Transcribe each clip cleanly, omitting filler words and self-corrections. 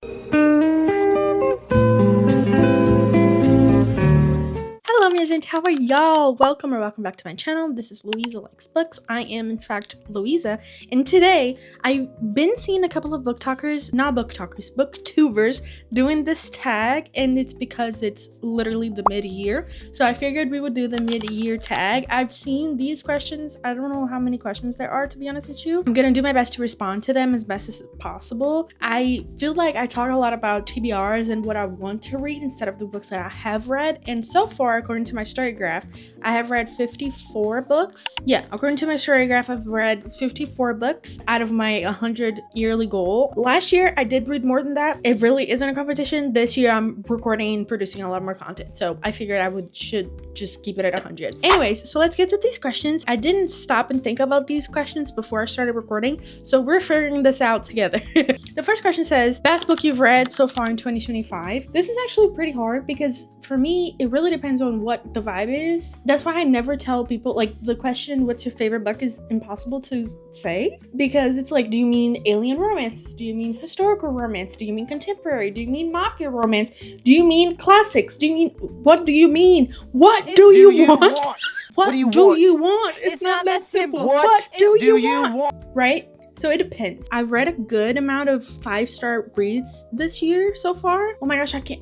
Hello, my gente, how are y'all? Welcome back to my channel. This is Louisa Likes Books. I am, in fact, Louisa, and today I've been seeing a couple of booktubers doing this tag, and it's because it's literally the mid-year. So I figured we would do the mid-year tag. I've seen these questions. I don't know how many questions there are, to be honest with you. I'm gonna do my best to respond to them as best as possible. I feel like I talk a lot about TBRs and what I want to read instead of the books that I have read, and so far, according to my story graph, I have read 54 books. Yeah, according to my story graph, I've read 54 books out of my 100 yearly goal. Last year, I did read more than that. It really isn't a competition. This year, I'm recording and producing a lot more content, so I figured should just keep it at 100. Anyways, so let's get to these questions. I didn't stop and think about these questions before I started recording, so we're figuring this out together. The first question says, best book you've read so far in 2025. This is actually pretty hard because for me, it really depends on what the vibe is. That's why I never tell people, like, the question, what's your favorite book, is impossible to say, because it's like, do you mean alien romance? Do you mean historical romance? Do you mean contemporary? Do you mean mafia romance? Do you mean classics? What do you mean? What do you want? What do you want? It's not that simple. What do you want? Right? So it depends. I've read a good amount of 5-star reads this year so far. Oh my gosh, I can't.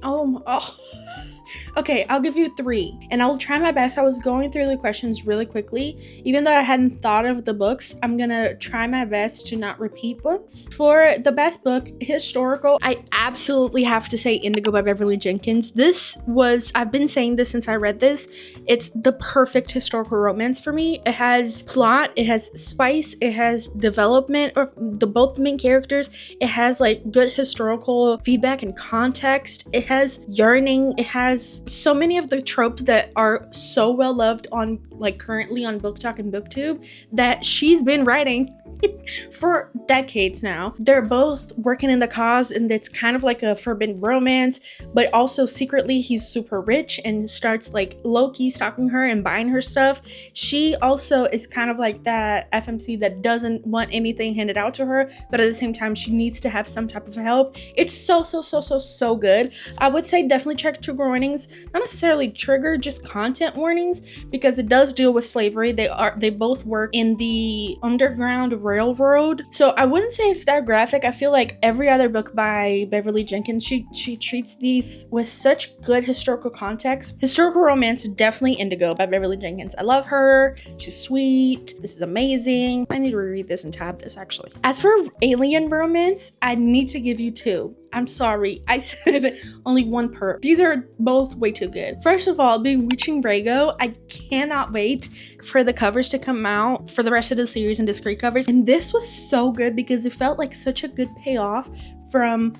Okay, I'll give you 3, and I'll try my best. I was going through the questions really quickly. Even though I hadn't thought of the books, I'm gonna try my best to not repeat books. For the best book, historical, I absolutely have to say Indigo by Beverly Jenkins. I've been saying this since I read this. It's the perfect historical romance for me. It has plot, it has spice, it has development of both the main characters. It has like good historical feedback and context. It has yearning. It has so many of the tropes that are so well loved on, like, currently on BookTok and BookTube that she's been writing for decades now. They're both working in the cause, and it's kind of like a forbidden romance, but also secretly he's super rich and starts like low-key stalking her and buying her stuff. She also is kind of like that FMC that doesn't want anything handed out to her, but at the same time she needs to have some type of help. It's so good. I would say definitely check trigger warnings, not necessarily trigger, just content warnings, because it does deal with slavery. They both work in the underground railroad, so I wouldn't say it's that graphic. I feel like every other book by Beverly Jenkins, she treats these with such good historical context. Historical romance, definitely Indigo by Beverly Jenkins. I love her. She's sweet. This is amazing. I need to reread this and tab this, actually. As for alien romance, I need to give you 2. I'm sorry, I said only one per. These are both way too good. First of all, Bewitching Brago. I cannot wait for the covers to come out for the rest of the series and discrete covers. And this was so good because it felt like such a good payoff from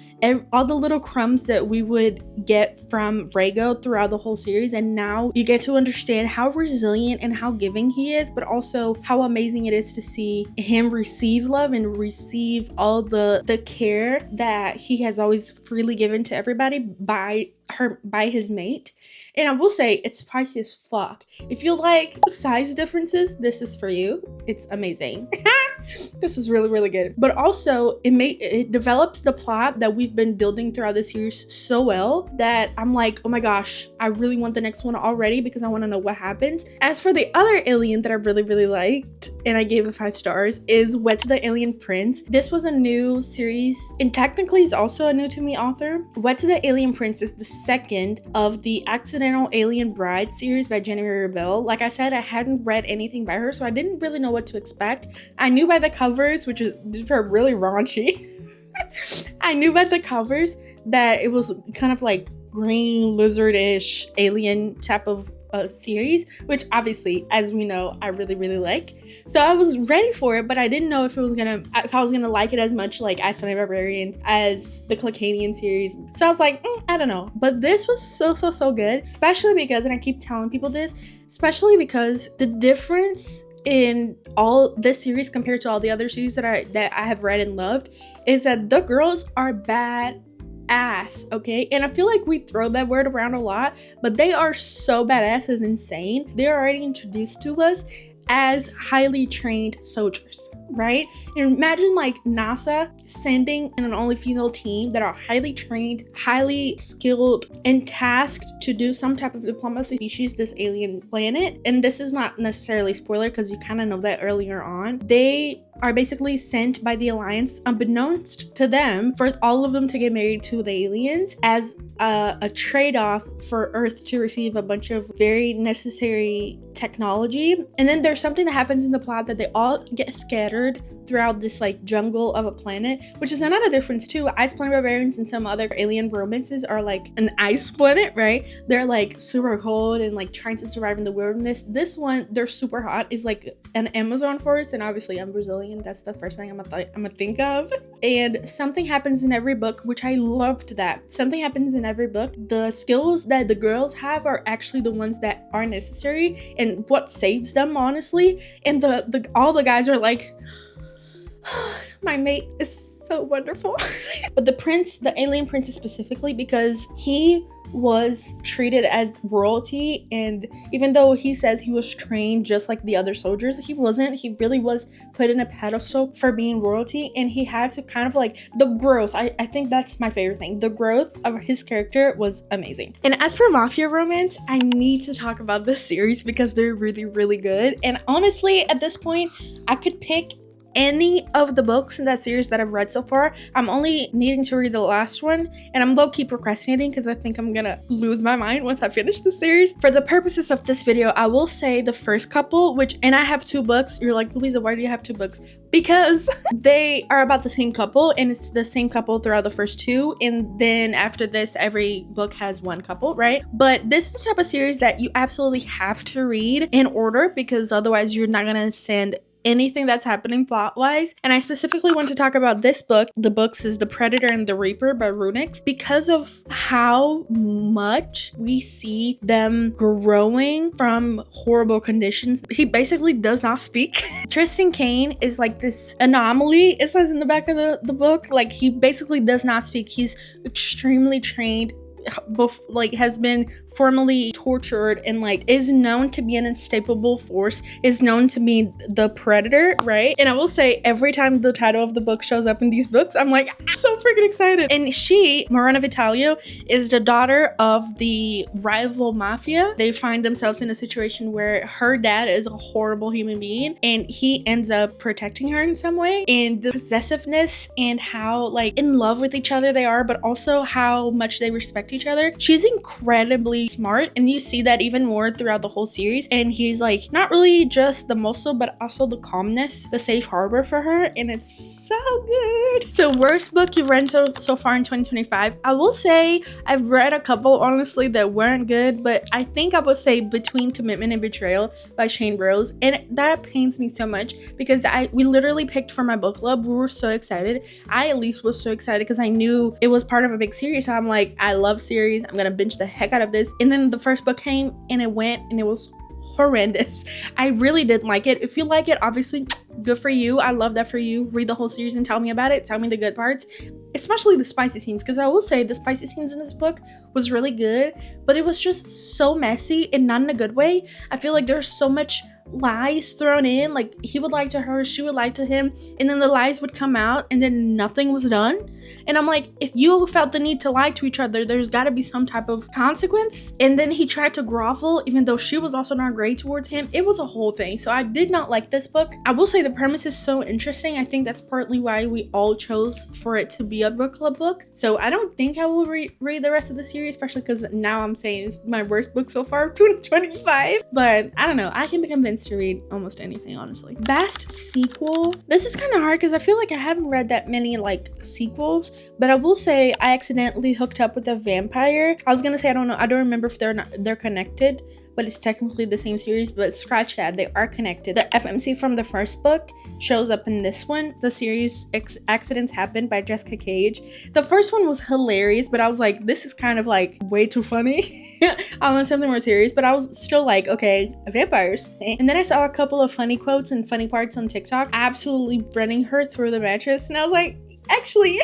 all the little crumbs that we would get from Brago throughout the whole series, and now you get to understand how resilient and how giving he is, but also how amazing it is to see him receive love and receive all the care that he has always freely given to everybody by his mate. And I will say, it's pricey as fuck. If you like size differences, this is for you. It's amazing. This is really good. But also, it develops the plot that we've been building throughout the series so well that I'm like, oh my gosh, I really want the next one already because I want to know what happens. As for the other alien that I really liked, and I gave it 5 stars, is Wed to the Alien Prince. This was a new series, and technically it's also a new to me author. Wed to the Alien Prince is the second of the Accidental Alien Bride series by Jenny Rebel. Like I said, I hadn't read anything by her, so I didn't really know what to expect. I knew by the covers, which are really raunchy. I knew by the covers that it was kind of like green lizard-ish alien type of series, which obviously, as we know, I really like. So I was ready for it, but I didn't know if I was gonna like it as much, like As Planet Barbarians, as the Clacanian series. So I was like, I don't know. But this was so good, especially because, and I keep telling people this, especially because the difference in all this series compared to all the other series that I have read and loved is that the girls are bad ass, okay? And I feel like we throw that word around a lot, but they are so badass, is insane. They're already introduced to us as highly trained soldiers, right? And imagine like NASA sending an only female team that are highly trained, highly skilled, and tasked to do some type of diplomacy species this alien planet. And this is not necessarily spoiler because you kind of know that earlier on. They are basically sent by the Alliance, unbeknownst to them, for all of them to get married to the aliens as a trade-off for Earth to receive a bunch of very necessary technology. And then there's something that happens in the plot that they all get scattered throughout this like jungle of a planet, which is another difference too. Ice Planet Barbarians and some other alien romances are like an ice planet, right? They're like super cold and like trying to survive in the wilderness. This one, they're super hot, is like an Amazon forest, and obviously I'm Brazilian. That's the first thing I'm gonna think of. And something happens in every book, which I loved that. Something happens in every book. The skills that the girls have are actually the ones that are necessary and what saves them, honestly. And all the guys are like, my mate is so wonderful. But the alien princess specifically, because he was treated as royalty, and even though he says he was trained just like the other soldiers, he wasn't. He really was put in a pedestal for being royalty, and he had to kind of like the growth. I think that's my favorite thing. The growth of his character was amazing. And as for mafia romance, I need to talk about this series because they're really, really good. And honestly, at this point, I could pick any of the books in that series that I've read so far. I'm only needing to read the last one, and I'm low-key procrastinating because I think I'm gonna lose my mind once I finish the series. For the purposes of this video, I will say the first couple, and I have 2 books. You're like, Louisa, why do you have 2 books? Because they are about the same couple, and it's the same couple throughout the first 2, and then after this, every book has 1 couple, right? But this is the type of series that you absolutely have to read in order, because otherwise you're not gonna understand anything that's happening plot-wise. And I specifically want to talk about this book. The books is The Predator and the Reaper by Runix, because of how much we see them growing from horrible conditions. He basically does not speak. Tristan Kane is like this anomaly, it says in the back of the book. Like, he basically does not speak. He's extremely trained, has been formally tortured, and like is known to be an unstoppable force, is known to be the predator, right? And I will say, every time the title of the book shows up in these books, I'm like so freaking excited. And she, Morena Vitalio, is the daughter of the rival mafia. They find themselves in a situation where her dad is a horrible human being, and he ends up protecting her in some way. And the possessiveness and how like in love with each other they are, but also how much they respect each other. She's incredibly smart, and you see that even more throughout the whole series. And he's like not really just the muscle, but also the calmness, the safe harbor for her, and it's so good. So worst book you've read so far in 2025, I will say I've read a couple honestly that weren't good, but I think I would say Between Commitment and Betrayal by Shane Rose, and that pains me so much because we literally picked for my book club. We were so excited. I at least was so excited because I knew it was part of a big series, so I'm like, I love series, I'm gonna binge the heck out of this. And then the first book came and it went, and it was horrendous. I really didn't like it. If you like it, obviously good for you. I love that for you. Read the whole series and tell me about it. Tell me the good parts, especially the spicy scenes, because I will say the spicy scenes in this book was really good, but it was just so messy, and not in a good way. I feel like there's so much lies thrown in, like he would lie to her, she would lie to him, and then the lies would come out and then nothing was done. And I'm like, if you felt the need to lie to each other, there's got to be some type of consequence. And then he tried to grovel, even though she was also not great towards him. It was a whole thing. So I did not like this book. I will say the premise is so interesting. I think that's partly why we all chose for it to be a book club book. So I don't think I will read the rest of the series, especially because now I'm saying it's my worst book so far of 2025. But I don't know, I can be convinced to read almost anything, honestly. Best sequel, this is kind of hard because I feel like I haven't read that many like sequels, but I will say I accidentally hooked up with a vampire. I was gonna say I don't remember if they're connected, but it's technically the same series. But scratch that, they are connected. The FMC from the first book shows up in this one. The series Accidents Happen by Jessica Cage. The first one was hilarious, but I was like, this is kind of like way too funny. I want something more serious, but I was still like, okay, vampires. And then I saw a couple of funny quotes and funny parts on TikTok, absolutely running her through the mattress, and I was like, Actually,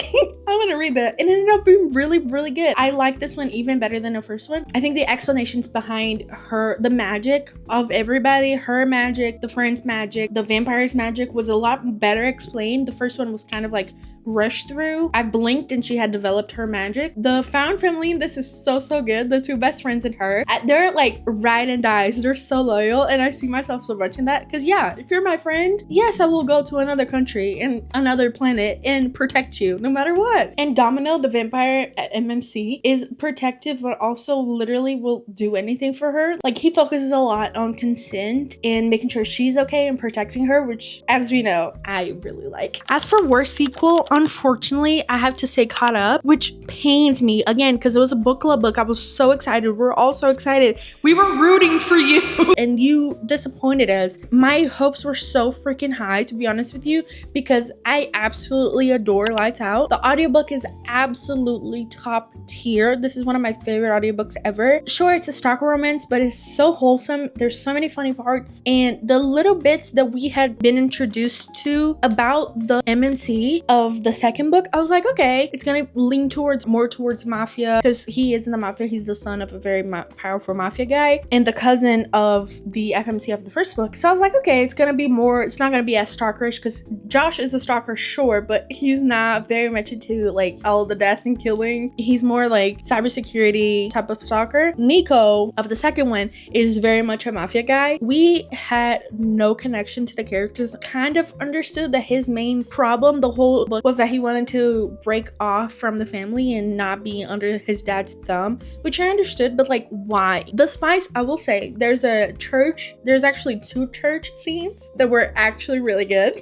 I'm gonna read that. It ended up being really, really good. I like this one even better than the first one. I think the explanations behind the magic of everybody, her magic, the friend's magic, the vampire's magic was a lot better explained. The first one was kind of like rushed through. I blinked and she had developed her magic. The found family, this is so good. The two best friends and her, they're like ride and dies. They're so loyal, and I see myself so much in that. Because yeah, if you're my friend, yes, I will go to another country and another planet and protect you no matter what. And Domino, the vampire at MMC, is protective, but also literally will do anything for her. Like, he focuses a lot on consent and making sure she's okay and protecting her, which, as we know, I really like. As for worst sequel, unfortunately, I have to say Caught Up, which pains me again because it was a book club book. I was so excited. We're all so excited. We were rooting for you and you disappointed us. My hopes were so freaking high, to be honest with you, because I absolutely adore Lights Out. The audiobook is absolutely top tier. This is one of my favorite audiobooks ever. Sure, it's a stalker romance, but it's so wholesome. There's so many funny parts, and the little bits that we had been introduced to about the MMC of the second book, I was like, okay, it's gonna lean more towards mafia, because he is in the mafia. He's the son of a very powerful mafia guy and the cousin of the FMC of the first book. So I was like, okay, it's not gonna be as stalkerish, because Josh is a stalker, sure, but he's not very much into like all the death and killing. He's more like cybersecurity type of stalker. Nico of the second one is very much a mafia guy. We had no connection to the characters. Kind of understood that his main problem the whole book was that he wanted to break off from the family and not be under his dad's thumb, which I understood, but like, why? The spice, I will say, there's actually two church scenes that were actually really good.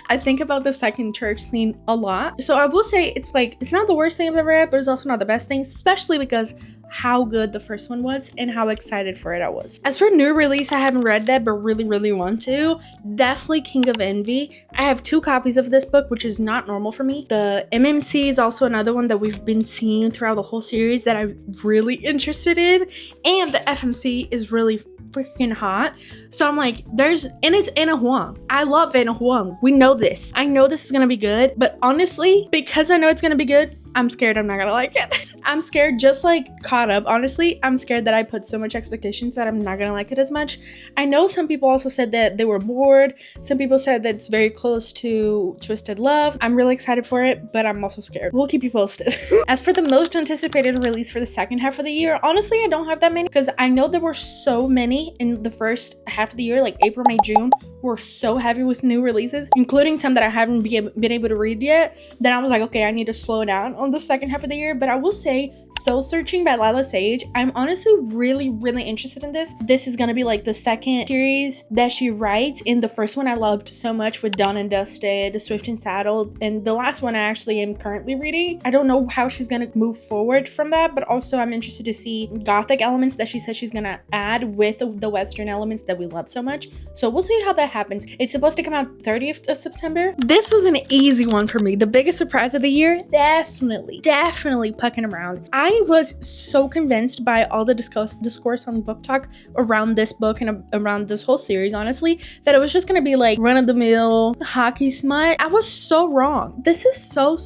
I think about the second church scene a lot. So I will say it's not the worst thing I've ever read, but it's also not the best thing, especially because how good the first one was and how excited for it I was. As for new release, I haven't read that, but really want to. Definitely King of Envy. I have 2 copies of this book, which is not normal for me. The MMC is also another one that we've been seeing throughout the whole series that I'm really interested in, and the FMC is really freaking hot. So I'm like, it's Anna Huang. I love Anna Huang. We know this. I know this is gonna be good, but honestly, because I know it's gonna be good, I'm scared I'm not gonna like it. I'm scared, just like Caught Up, honestly, I'm scared that I put so much expectations that I'm not gonna like it as much. I know some people also said that they were bored. Some people said that it's very close to Twisted Love. I'm really excited for it, but I'm also scared. We'll keep you posted. As for the most anticipated release for the second half of the year, honestly, I don't have that many, because I know there were so many in the first half of the year, like April, May, June, were so heavy with new releases, including some that I haven't been able to read yet. Then I was like, okay, I need to slow down on the second half of the year. But I will say, Soul Searching by Lila Sage, I'm honestly really interested in this. This is gonna be like the second series that she writes. In the first one I loved so much with Done and Dusted, Swift and Saddled, and the last one I actually am currently reading. I don't know how she's gonna move forward from that, but also I'm interested to see gothic elements that she said she's gonna add with the Western elements that we love so much. So we'll see how that happens. It's supposed to come out 30th of September. This was an easy one for me. The biggest surprise of the year, definitely Pucking Around. I was so convinced by all the discourse on Book Talk around this book and around this whole series, honestly, that it was just gonna be like run-of-the-mill hockey smut. I was so wrong. This is so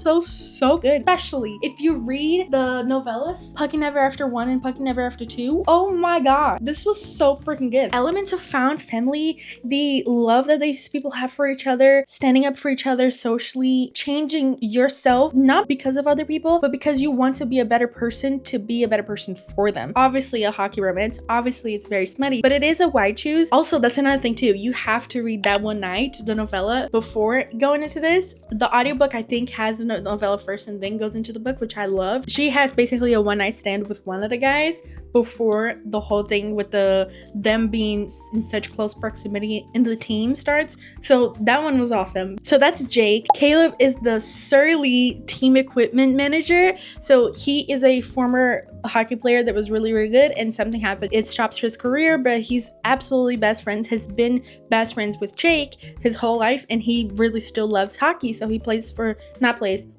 good, especially if you read the novellas, Pucking Ever After 1 and Pucking Ever After 2. Oh my god, this was so freaking good. Elements of found family, the love that these people have for each other, standing up for each other socially, changing yourself, not because of other people, but because you want to be a better person, to be a better person for them. Obviously a hockey romance, obviously it's very smutty, but it is a wide choose. Also, that's another thing too, you have to read that one night, the novella, before going into this. The audiobook I think has the novella first and then goes into the book, which I love. She has basically a one night stand with one of the guys before the whole thing with them being in such close proximity in the team starts. So that one was awesome. So that's Jake. Caleb is the Surly team equipment manager. So he is a former hockey player that was really good, and something happened. It stops his career, but he's absolutely has been best friends with Jake his whole life, and he really still loves hockey. So he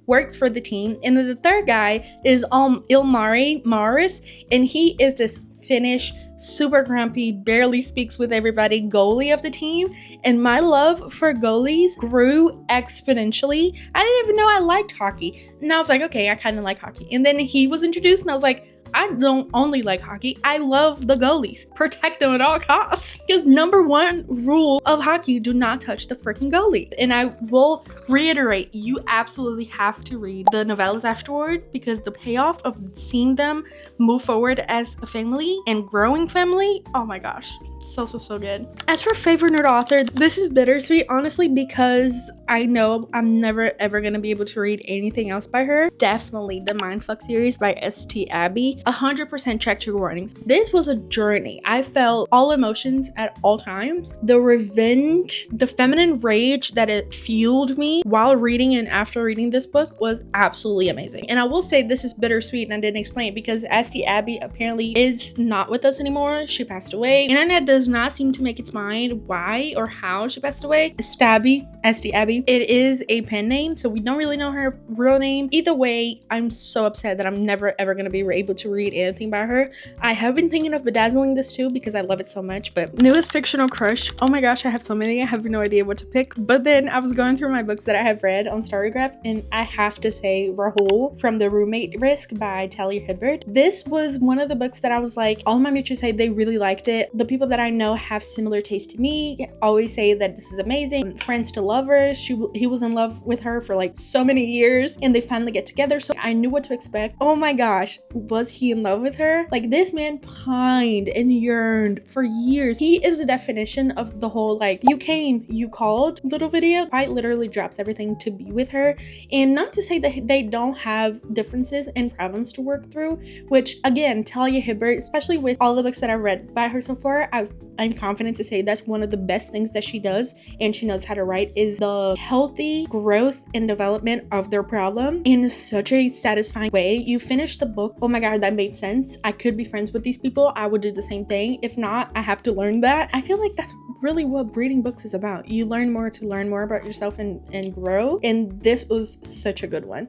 works for the team. And then the third guy is Ilmari Mars, and he is this Finnish super grumpy, barely speaks with everybody goalie of the team. And my love for goalies grew exponentially. I didn't even know I liked hockey. And I was like, okay, I kind of like hockey. And then he was introduced and I was like, I don't only like hockey, I love the goalies. Protect them at all costs. Because number one rule of hockey, do not touch the freaking goalie. And I will reiterate, you absolutely have to read the novellas afterward, because the payoff of seeing them move forward as a family and growing family, oh my gosh, so good. As for favorite nerd author, this is bittersweet, honestly, because I know I'm never ever gonna be able to read anything else by her. Definitely the Mindfuck series by St. Abby. 100% check your warnings. This was a journey. I felt all emotions at all times. The revenge, the feminine rage that it fueled me while reading and after reading this book was absolutely amazing. And I will say this is bittersweet, and I didn't explain it because St. Abby apparently is not with us anymore. She passed away. Internet does not seem to make its mind why or how she passed away. St. Abby. It is a pen name, so we don't really know her real name. Either way, I'm so upset that I'm never ever gonna be able to read anything by her. I have been thinking of bedazzling this too because I love it so much. But newest fictional crush, oh my gosh, I have so many. I have no idea what to pick. But then I was going through my books that I have read on Storygraph, and I have to say Rahul from The Roommate Risk by Talia Hibbert. This was one of the books that I was like, all my mutuals say they really liked it. The people that I know have similar taste to me always say that this is amazing. Friends to lovers, he was in love with her for like so many years, and they finally get together, so I knew what to expect. Oh my gosh, was he in love with her? Like, this man pined and yearned for years. He is the definition of the whole like you came, you called little video. Quite literally drops everything to be with her. And not to say that they don't have differences and problems to work through, which again, Talia Hibbert, especially with all the books that I've read by her so far, I'm confident to say that's one of the best things that she does, and she knows how to write, is the healthy growth and development of their problem in such a satisfying way. You finish the book, oh my god, that made sense. I could be friends with these people. I would do the same thing. If not, I have to learn that. I feel like that's really what reading books is about. You learn more to learn more about yourself and grow. And this was such a good one.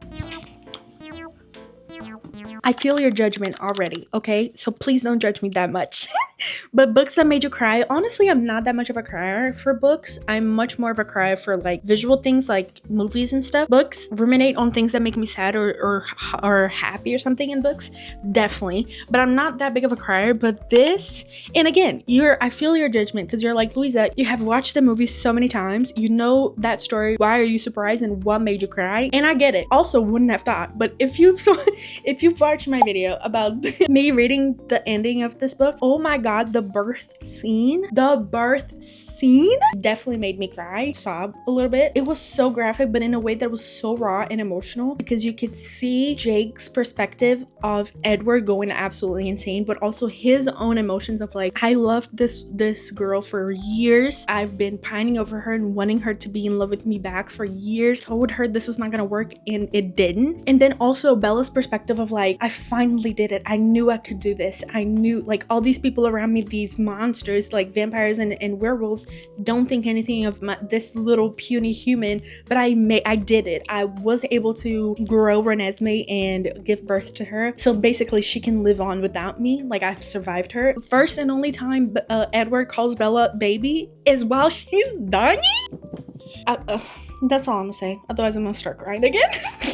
I feel your judgment already, okay? So please don't judge me that much. But books that made you cry, honestly, I'm not that much of a crier for books. I'm much more of a crier for like visual things like movies and stuff. Books ruminate on things that make me sad or happy or something in books, definitely. But I'm not that big of a crier. But this, and again, I feel your judgment because you're like, Louisa, you have watched the movie so many times. You know that story. Why are you surprised and what made you cry? And I get it. Also, wouldn't have thought. But if you've watched my video about me reading the ending of this book, oh my god, the birth scene definitely made me cry, sob a little bit. It was so graphic, but in a way that was so raw and emotional, because you could see Jake's perspective of Edward going absolutely insane, but also his own emotions of like, I loved this girl for years. I've been pining over her and wanting her to be in love with me back for years. Told her this was not gonna work, and it didn't. And then also Bella's perspective of like, I finally did it. I knew I could do this. I knew, like, all these people around me, these monsters like vampires and werewolves, don't think anything of this little puny human, but I did it. I was able to grow Renesmee and give birth to her, so basically she can live on without me. Like, I've survived her. First and only time Edward calls Bella baby is while she's dying. That's all I'm gonna say. Otherwise, I'm gonna start crying again.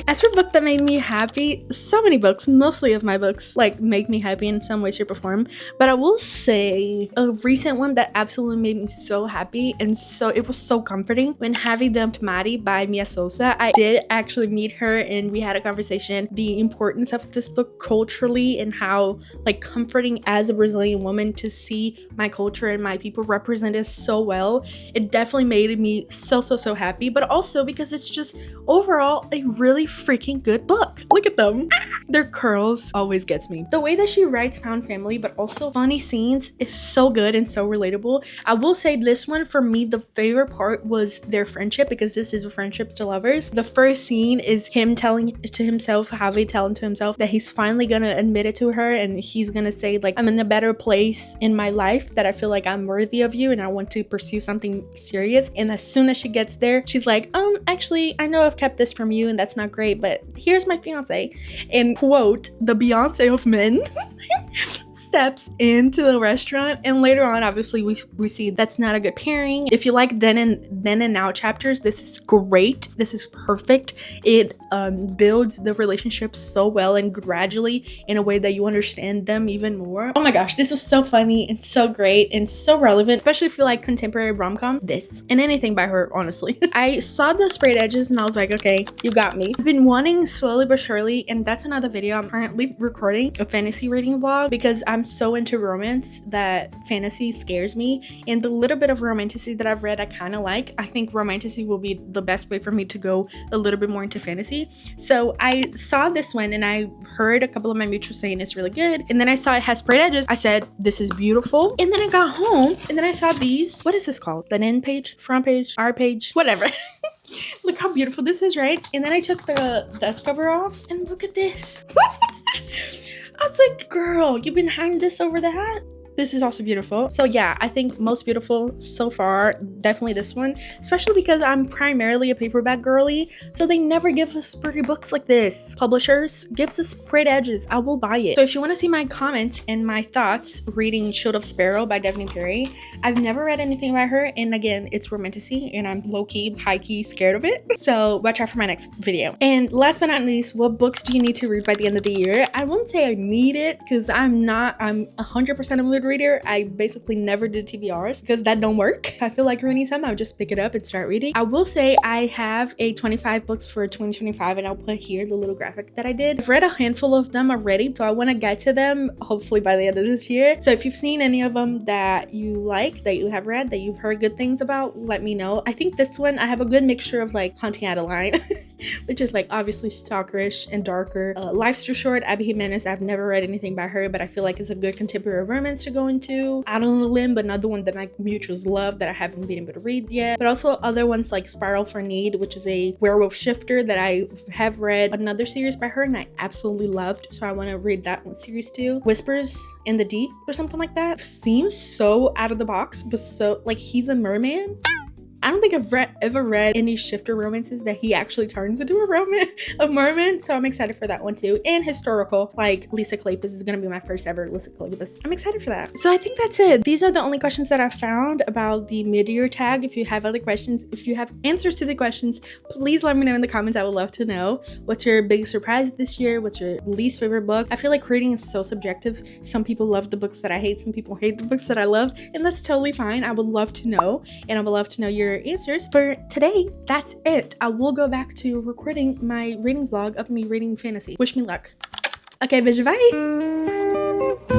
As for book that made me happy, so many books, mostly of my books, like, make me happy in some way, shape, or form. But I will say a recent one that absolutely made me so happy, and so it was so comforting, when Having Dumped Maddie by Mia Sosa. I did actually meet her, and we had a conversation. The importance of this book culturally, and how like comforting as a Brazilian woman to see my culture and my people represented so well. It definitely made me so happy, but also because it's just overall a really freaking good book. Look at them. Their curls always gets me. The way that she writes found family but also funny scenes is so good and so relatable. I will say this one, for me, the favorite part was their friendship, because this is Friendships to Lovers. The first scene is him telling to himself, Javi telling to himself that he's finally gonna admit it to her, and he's gonna say like, I'm in a better place in my life, that I feel like I'm worthy of you and I want to pursue something serious. And as soon as she gets there, she's like, actually, I know I've kept this from you and that's not great, but here's my fiance. And quote, the Beyonce of men. steps into the restaurant, and later on obviously we see that's not a good pairing. If you like then and now chapters, this is great. This is perfect. It builds the relationship so well and gradually in a way that you understand them even more. Oh my gosh, this was so funny and so great and so relevant, especially if you like contemporary rom-com. This and anything by her, honestly. I saw the sprayed edges and I was like, okay, you got me. I've been wanting slowly but surely, and that's another video. I'm currently recording a fantasy reading vlog because I'm so into romance that fantasy scares me, and the little bit of romantasy that I've read I kind of like. I think romantasy will be the best way for me to go a little bit more into fantasy. So I saw this one and I heard a couple of my mutuals saying it's really good, and then I saw it has sprayed edges. I said this is beautiful, and then I got home and then I saw these. What is this called? The end page, front page, our page, whatever. Look how beautiful this is, right? And then I took the dust cover off and look at this. I was like, girl, you've been hiding this over the hat? This is also beautiful. So yeah, I think most beautiful so far, definitely this one, especially because I'm primarily a paperback girly, so they never give us pretty books like this. Publishers gives us sprayed edges. I will buy it. So if you want to see my comments and my thoughts reading Shield of Sparrow by Daphne Perry, I've never read anything by her, and again, it's romantasy and I'm low-key, high-key scared of it. So watch out for my next video. And last but not least, what books do you need to read by the end of the year? I won't say I need it because I'm 100% a mood reader. I basically never did TBRs because that don't work. If I feel like reading some, I'll just pick it up and start reading. I will say I have a 25 books for 2025, and I'll put here the little graphic that I did. I've read a handful of them already, so I want to get to them hopefully by the end of this year. So if you've seen any of them that you like, that you have read, that you've heard good things about, let me know. I think this one, I have a good mixture of like Hunting Adeline, which is like obviously stalkerish and darker. Life's Too Short, Abby Jimenez. I've never read anything by her, but I feel like it's a good contemporary romance to go into. Out on a Limb, another one that my mutuals love that I haven't been able to read yet. But also other ones like Spiral for Need, which is a werewolf shifter that I have read another series by her and I absolutely loved. So I want to read that one series too. Whispers in the Deep or something like that. Seems so out of the box, but so like he's a merman. I don't think I've ever read any shifter romances that he actually turns into a merman, so I'm excited for that one too. And historical, like Lisa Kleypas is gonna be my first ever Lisa Kleypas. I'm excited for that. So I think that's it. These are the only questions that I found about the mid-year tag. If you have other questions, if you have answers to the questions, please let me know in the comments. I would love to know. What's your biggest surprise this year? What's your least favorite book? I feel like reading is so subjective. Some people love the books that I hate, some people hate the books that I love, and that's totally fine. I would love to know, and I would love to know your answers. For today, that's it. I will go back to recording my reading vlog of me reading fantasy. Wish me luck. Okay, bitch, bye.